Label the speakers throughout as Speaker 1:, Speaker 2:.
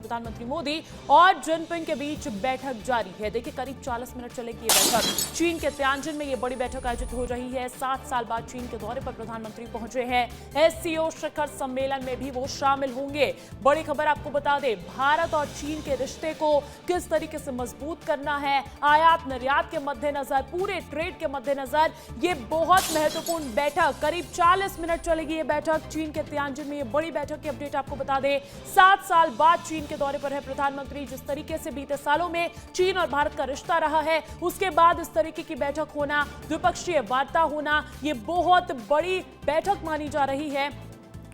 Speaker 1: प्रधानमंत्री मोदी और जिनपिंग के बीच बैठक जारी है। देखिए करीब 40 मिनट चलेगी ये बैठक। चीन के तियानजिन में ये बड़ी बैठक आयोजित हो रही है। 7 साल बाद चीन के दौरे पर प्रधानमंत्री पहुंचे हैं। एससीओ शिखर सम्मेलन में भी वो शामिल होंगे। बड़ी खबर आपको बता दें, भारत और चीन के रिश्ते को किस तरीके से मजबूत करना है, आयात निर्यात के मद्देनजर, पूरे ट्रेड के मद्देनजर ये बहुत महत्वपूर्ण बैठक, करीब 40 मिनट चलेगी ये बैठक। चीन के तियानजिन में ये बड़ी बैठक की अपडेट आपको बता दें। 7 साल बाद चीन के दौरे पर है प्रधानमंत्री। जिस तरीके से बीते सालों में चीन और भारत का रिश्ता रहा है, उसके बाद इस तरीके की बैठक होना, द्विपक्षीय वार्ता होना, ये बहुत बड़ी बैठक मानी जा रही है।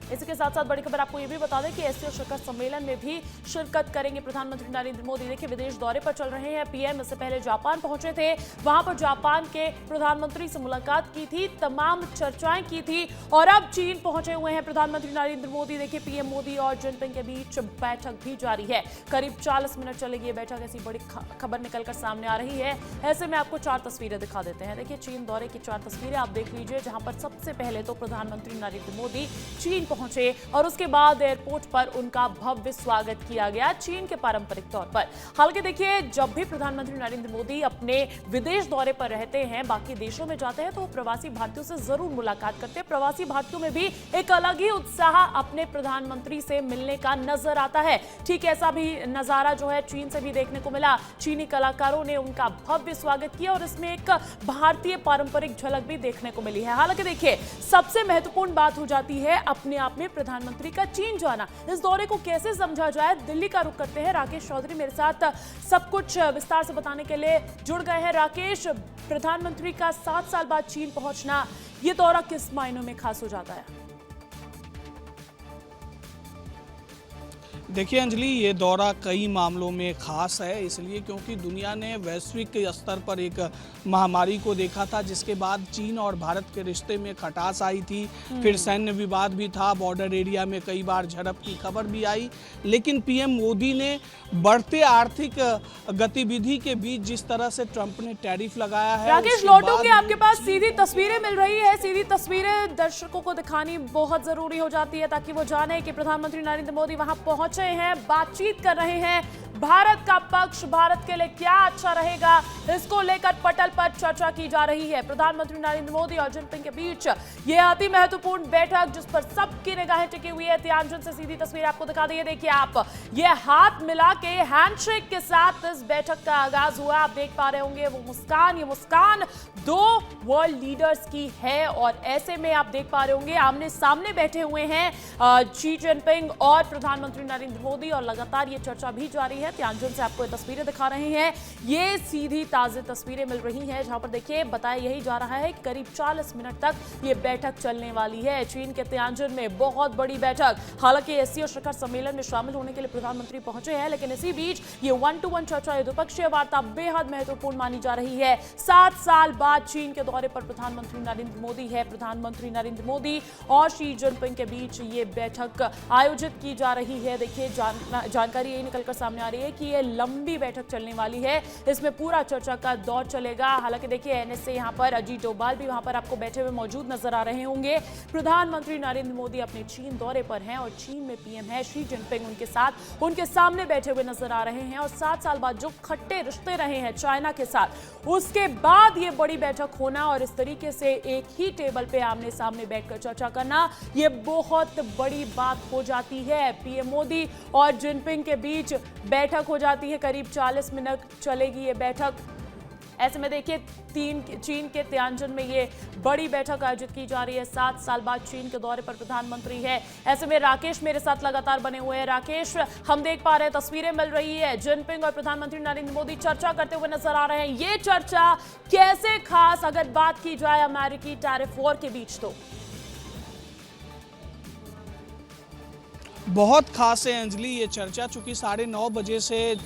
Speaker 1: इसी के साथ साथ बड़ी खबर आपको ये भी बता दें कि एससीओ शिखर सम्मेलन में भी शिरकत करेंगे प्रधानमंत्री नरेंद्र मोदी। देखिए विदेश दौरे पर चल रहे हैं पीएम। इससे पहले जापान पहुंचे थे, वहां पर जापान के प्रधानमंत्री से मुलाकात की थी, तमाम चर्चाएं की थी और अब चीन पहुंचे हुए हैं प्रधानमंत्री नरेंद्र मोदी। देखिए पीएम मोदी और जिनपिंग के बीच बैठक भी जारी है। करीब 40 मिनट चलेगी ये बैठक। ऐसी बड़ी खबर निकलकर सामने आ रही है। ऐसे में आपको 4 तस्वीरें दिखा देते हैं। देखिए चीन दौरे की 4 तस्वीरें आप देख लीजिए, जहां पर सबसे पहले तो प्रधानमंत्री नरेंद्र मोदी चीन पहुंचे और उसके बाद एयरपोर्ट पर उनका भव्य स्वागत किया गया चीन के पारंपरिक तौर पर। हालांकि देखिए जब भी प्रधानमंत्री नरेंद्र मोदी अपने विदेश दौरे पर रहते हैं, बाकी देशों में जाते हैं, तो प्रवासी भारतीयों से जरूर मुलाकात करते हैं। प्रवासी भारतीयों में भी एक अलग ही उत्साह अपने प्रधानमंत्री से मिलने का नजर आता है। ठीक ऐसा भी नजारा जो है चीन से भी देखने को मिला। चीनी कलाकारों ने उनका भव्य स्वागत किया और इसमें एक भारतीय पारंपरिक झलक भी देखने को मिली है। हालांकि देखिए सबसे महत्वपूर्ण बात हो जाती है अपने आप में प्रधानमंत्री का चीन जाना। इस दौरे को कैसे समझा जाए, दिल्ली का रुख करते हैं। राकेश चौधरी मेरे साथ सब कुछ विस्तार से बताने के लिए जुड़ गए हैं। राकेश, प्रधानमंत्री का 7 साल बाद चीन पहुंचना, ये दौरा किस मायनों में खास हो जाता है?
Speaker 2: देखिए अंजलि, ये दौरा कई मामलों में खास है, इसलिए क्योंकि दुनिया ने वैश्विक स्तर पर एक महामारी को देखा था, जिसके बाद चीन और भारत के रिश्ते में खटास आई थी। फिर सैन्य विवाद भी था, बॉर्डर एरिया में कई बार झड़प की खबर भी आई। लेकिन पीएम मोदी ने बढ़ते आर्थिक गतिविधि के बीच जिस तरह से ट्रंप ने टैरिफ लगाया है,
Speaker 1: राकेश लौटोगे, आपके पास सीधी तस्वीरें मिल रही है। सीधी तस्वीरें दर्शकों को दिखानी बहुत जरूरी हो जाती है ताकि वो जाने कि प्रधानमंत्री नरेंद्र मोदी वहां पहुंचे हैं, बातचीत कर रहे हैं। भारत का पक्ष, भारत के लिए क्या अच्छा रहेगा, इसको लेकर पटल पर चर्चा की जा रही है। प्रधानमंत्री नरेंद्र मोदी और जिनपिंग के बीच यह अति महत्वपूर्ण बैठक, जिस पर सबकी निगाहें टिकी हुई है। तियानजिन से सीधी तस्वीर आपको दिखा दी है। देखिए आप, ये हाथ मिला के हैंडशेक के साथ इस बैठक का आगाज हुआ। आप देख पा रहे होंगे वो मुस्कान, ये मुस्कान 2 वर्ल्ड लीडर्स की है और ऐसे में आप देख पा रहे होंगे आमने सामने बैठे हुए हैं शी जिनपिंग और प्रधानमंत्री नरेंद्र मोदी और लगातार ये चर्चा भी जारी है। तियानजिन से आपको ये तस्वीरें दिखा रहे हैं। ये सीधी ताज़ी तस्वीरें मिल रही हैं, जहां पर देखिए बताया यही जा रहा है कि करीब 40 मिनट तक ये बैठक चलने वाली है। चीन के तियानजिन में बहुत बड़ी बैठक। हालांकि एससीओ शिखर सम्मेलन में शामिल होने के लिए प्रधानमंत्री पहुंचे हैं, लेकिन इसी बीच ये 1-to-1 चर्चा, द्विपक्षीय वार्ता बेहद महत्वपूर्ण मानी जा रही है। 7 साल बाद चीन के दौरे पर प्रधानमंत्री नरेंद्र मोदी है। प्रधानमंत्री नरेंद्र मोदी और शी जिनपिंग के बीच ये बैठक आयोजित की जा रही है। देखिए जानकारी यही निकलकर सामने आ रही है कि ये लंबी बैठक चलने वाली है। इसमें पूरा चर्चा का दौर चलेगा। हालांकि देखिए एनएसए यहां पर अजीत डोभाल भी वहां पर आपको बैठे हुए मौजूद नजर आ रहे होंगे। प्रधानमंत्री नरेंद्र मोदी अपने चीन दौरे पर हैं और चीन में पीएम है शी जिनपिंग उनके साथ, उनके सामने बैठे हुए नजर आ रहे हैं। और 7 साल बाद जो खट्टे रिश्ते रहे हैं चाइना के साथ, उसके बाद ये बड़ी बैठक होना और इस तरीके से एक ही टेबल पे आमने सामने बैठकर चर्चा करना, ये बहुत बड़ी बात हो जाती है। पीएम मोदी और जिनपिंग के बीच बैठक हो जाती है। करीब 40 मिनट चलेगी ये बैठक। ऐसे में देखिए चीन के तियानजिन में ये बड़ी बैठक आयोजित की जा रही है। 7 साल बाद चीन के दौरे पर प्रधानमंत्री है। ऐसे में राकेश मेरे साथ लगातार बने हुए हैं। राकेश, हम देख पा रहे हैं, तस्वीरें मिल रही है, जिनपिंग और प्रधानमंत्री नरेंद्र मोदी चर्चा करते हुए नजर आ रहे हैं। ये चर्चा कैसे खास अगर बात की जाए अमेरिकी टैरिफ वॉर के बीच, तो
Speaker 2: बहुत खास है अंजलि ये चर्चा, चूंकि 9:30 बजे से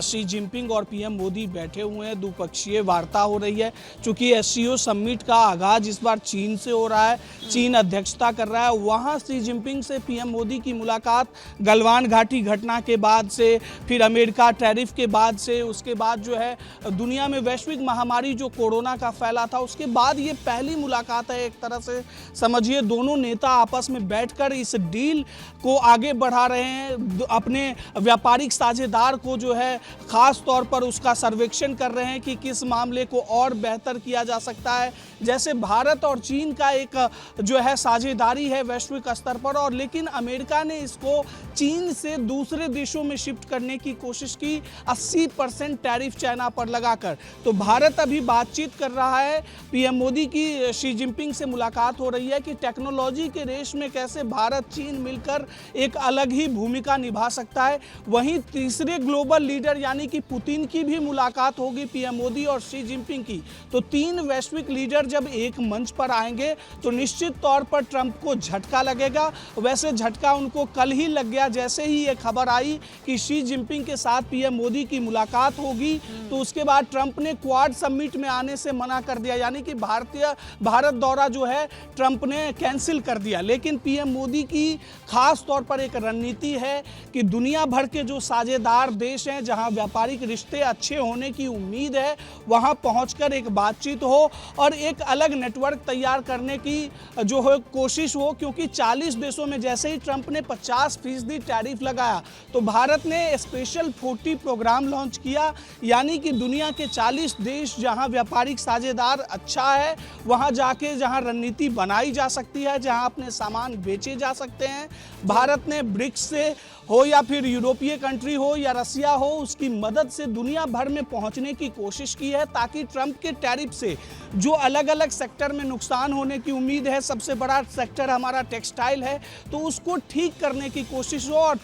Speaker 2: शी जिनपिंग और पीएम मोदी बैठे हुए हैं, द्विपक्षीय वार्ता हो रही है। चूंकि एससीओ समिट का आगाज इस बार चीन से हो रहा है, चीन अध्यक्षता कर रहा है। वहां शी जिनपिंग से पीएम मोदी की मुलाकात गलवान घाटी घटना के बाद से, फिर अमेरिका टैरिफ के बाद से, उसके बाद जो है दुनिया में वैश्विक महामारी जो कोरोना का फैला था, उसके बाद ये पहली मुलाकात है। एक तरह से समझिए दोनों नेता आपस में बैठकर इस डील को आगे बढ़ा रहे हैं, अपने व्यापारिक साझेदार को जो है खास तौर पर उसका सर्वेक्षण कर रहे हैं कि किस मामले को और बेहतर किया जा सकता है। जैसे भारत और चीन का एक जो है साझेदारी है वैश्विक स्तर पर, और लेकिन अमेरिका ने इसको चीन से दूसरे देशों में शिफ्ट करने की कोशिश की 80% टैरिफ चाइना पर लगाकर। तो भारत अभी बातचीत कर रहा है, पीएम मोदी की शी जिनपिंग से मुलाकात हो रही है कि टेक्नोलॉजी के रेस में कैसे भारत चीन मिलकर एक अलग ही भूमिका निभा सकता है। वहीं तीसरे ग्लोबल लीडर यानी कि पुतिन की भी मुलाकात होगी पीएम मोदी और शी जिनपिंग की। तो तीन वैश्विक लीडर जब एक मंच पर आएंगे तो निश्चित तौर पर ट्रंप को झटका लगेगा। वैसे झटका उनको कल ही लग गया, जैसे ही ये खबर आई कि शी जिनपिंग के साथ पीएम मोदी की मुलाकात होगी तो उसके बाद ट्रंप ने क्वाड समिट में आने से मना कर दिया, यानी कि भारत दौरा जो है ट्रंप ने कैंसिल कर दिया। लेकिन पीएम मोदी की खास तौर पर एक रणनीति है कि दुनिया भर के जो साझेदार देश हैं जहां व्यापारिक रिश्ते अच्छे होने की उम्मीद है वहां पहुंचकर एक बातचीत हो और एक अलग नेटवर्क तैयार करने की जो है कोशिश हो, क्योंकि 40 देशों में जैसे ही ट्रंप ने 50% टैरिफ लगाया तो भारत ने स्पेशल 40 प्रोग्राम लॉन्च किया, यानी कि दुनिया के 40 देश जहां व्यापारिक साझेदार अच्छा है वहां जाके जहां रणनीति बनाई जा सकती है, जहां अपने सामान बेचे जा सकते हैं। भारत ने ब्रिक्स से हो या फिर यूरोपीय कंट्री हो या रसिया हो, उसकी मदद से दुनिया भर में पहुंचने की कोशिश की है ताकि ट्रंप के टैरिफ से जो अलग अलग सेक्टर में नुकसान होने की उम्मीद है, सबसे बड़ा सेक्टर हमारा टेक्सटाइल है, तो उसको ठीक करने की कोशिश हो। और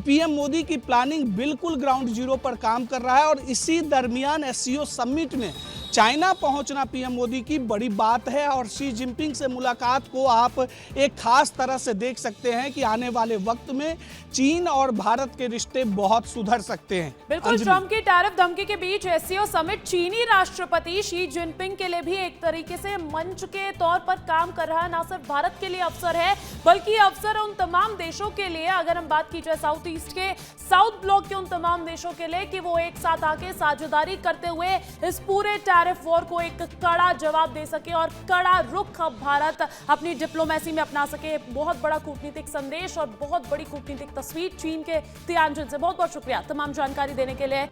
Speaker 2: पीएम मोदी की प्लानिंग बिल्कुल ग्राउंड जीरो पर काम कर रहा है और इसी दरमियान एससीओ समिट में चाइना पहुंचना पीएम मोदी की बड़ी बात है और शी जिनपिंग से मुलाकात को आप एक खास तरह से देख सकते हैं कि आने वाले वक्त में चीन और भारत के रिश्ते बहुत सुधर सकते हैं।
Speaker 1: बिल्कुल, ट्रंप की टैरिफ धमकी के बीच एससीओ समिट चीनी राष्ट्रपति शी जिनपिंग के लिए भी एक तरीके से मंच के तौर पर काम कर रहा है। ना सिर्फ भारत के लिए अवसर है बल्कि अवसर उन तमाम देशों के लिए, अगर हम बात की जाए साउथ ईस्ट के साउथ ब्लॉक के उन तमाम देशों के लिए, कि वो एक साथ आके साझेदारी करते हुए इस पूरे टैरिफ वॉर को एक कड़ा जवाब दे सके और कड़ा रुख अब भारत अपनी डिप्लोमेसी में अपना सके। बहुत बड़ा कूटनीतिक संदेश और बहुत बड़ी कूटनीतिक तस्वीर चीन के तियानजिन से। बहुत बहुत शुक्रिया तमाम जानकारी देने के लिए।